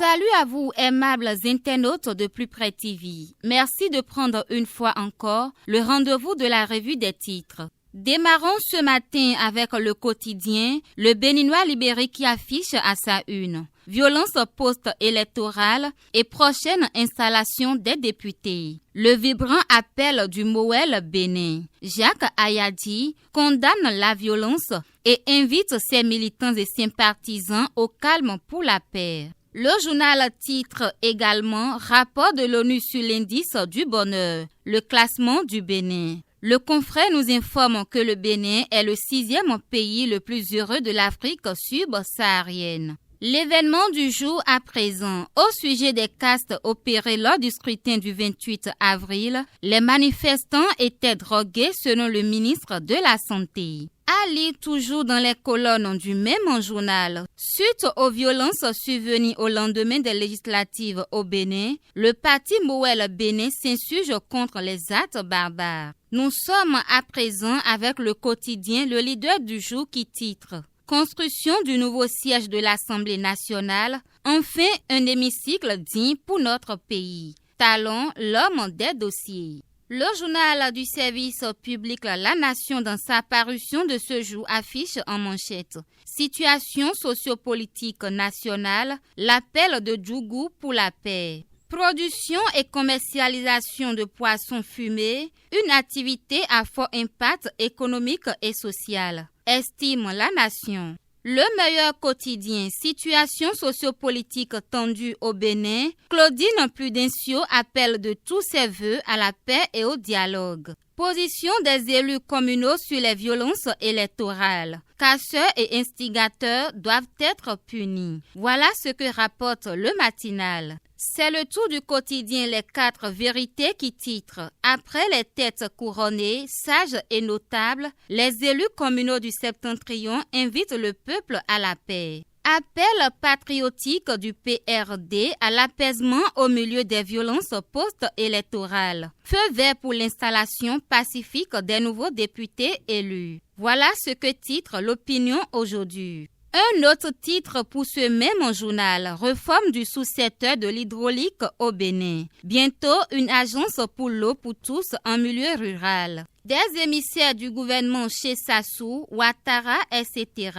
Salut à vous, aimables internautes de Plus Près TV. Merci de prendre une fois encore le rendez-vous de la revue des titres. Démarrons ce matin avec le quotidien, le Béninois libéré qui affiche à sa une. Violence post-électorale et prochaine installation des députés. Le vibrant appel du Moël Bénin. Jacques Ayadi condamne la violence et invite ses militants et sympathisants au calme pour la paix. Le journal titre également « Rapport de l'ONU sur l'indice du bonheur, le classement du Bénin ». Le confrère nous informe que le Bénin est le 6e pays le plus heureux de l'Afrique subsaharienne. L'événement du jour à présent, au sujet des castes opérés lors du scrutin du 28 avril, les manifestants étaient drogués selon le ministre de la Santé. À lire toujours dans les colonnes du même journal. Suite aux violences survenues au lendemain des législatives au Bénin, le parti Moël Bénin s'insurge contre les actes barbares. Nous sommes à présent avec le quotidien Le Leader du jour qui titre « Construction du nouveau siège de l'Assemblée nationale, enfin un hémicycle digne pour notre pays. Talon, l'homme des dossiers ». Le journal du service public La Nation dans sa parution de ce jour affiche en manchette « Situation sociopolitique nationale, l'appel de Djougou pour la paix ». Production et commercialisation de poissons fumés, une activité à fort impact économique et social, estime La Nation. Le meilleur quotidien, situation sociopolitique tendue au Bénin, Claudine Prudencio appelle de tous ses vœux à la paix et au dialogue. Position des élus communaux sur les violences électorales. Casseurs et instigateurs doivent être punis. Voilà ce que rapporte le matinal. C'est le tour du quotidien Les 4 vérités qui titre « Après les têtes couronnées, sages et notables, les élus communaux du Septentrion invitent le peuple à la paix ». Appel patriotique du PRD à l'apaisement au milieu des violences post-électorales. Feu vert pour l'installation pacifique des nouveaux députés élus. Voilà ce que titre l'opinion aujourd'hui. Un autre titre pour ce même journal, réforme du sous-secteur de l'hydraulique au Bénin. Bientôt, une agence pour l'eau pour tous en milieu rural. Des émissaires du gouvernement chez Sassou, Ouattara, etc.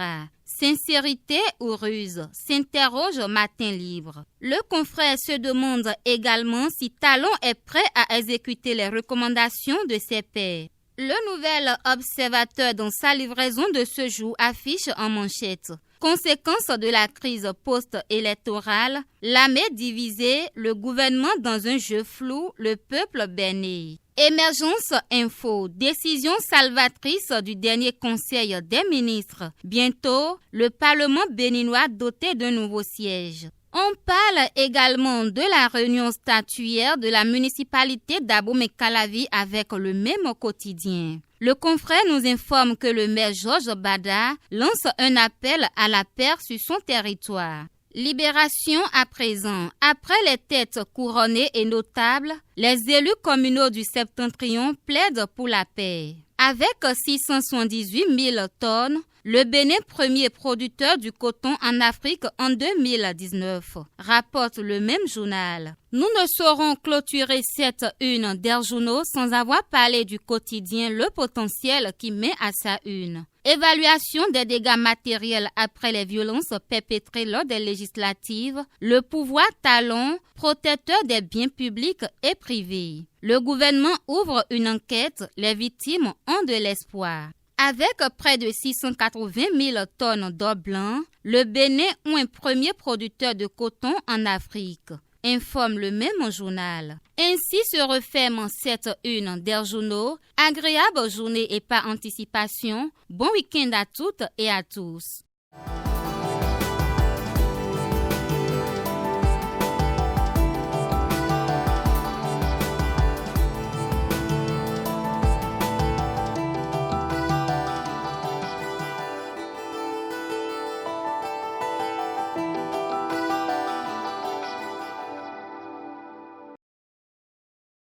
Sincérité ou ruse, s'interroge Matin Libre. Le confrère se demande également si Talon est prêt à exécuter les recommandations de ses pairs. Le Nouvel Observateur dans sa livraison de ce jour affiche en manchette « Conséquences de la crise post-électorale, l'armée divisée, le gouvernement dans un jeu flou, le peuple béni ». Émergence Info, décision salvatrice du dernier conseil des ministres. Bientôt, le Parlement béninois doté d'un nouveau siège. On parle également de la réunion statuaire de la municipalité d'Abomey-Calavi avec le même quotidien. Le confrère nous informe que le maire Georges Bada lance un appel à la paix sur son territoire. Libération à présent. Après les têtes couronnées et notables, les élus communaux du Septentrion plaident pour la paix. Avec 678 000 tonnes, le Bénin premier producteur du coton en Afrique en 2019, rapporte le même journal. Nous ne saurons clôturer cette une des journaux sans avoir parlé du quotidien Le Potentiel qui met à sa une. Évaluation des dégâts matériels après les violences perpétrées lors des législatives. Le pouvoir Talon, protecteur des biens publics et privés. Le gouvernement ouvre une enquête. Les victimes ont de l'espoir. Avec près de 680 000 tonnes d'or blanc, le Bénin est un premier producteur de coton en Afrique, informe le même journal. Ainsi se referme cette une des journaux. Agréable journée et par anticipation. Bon week-end à toutes et à tous.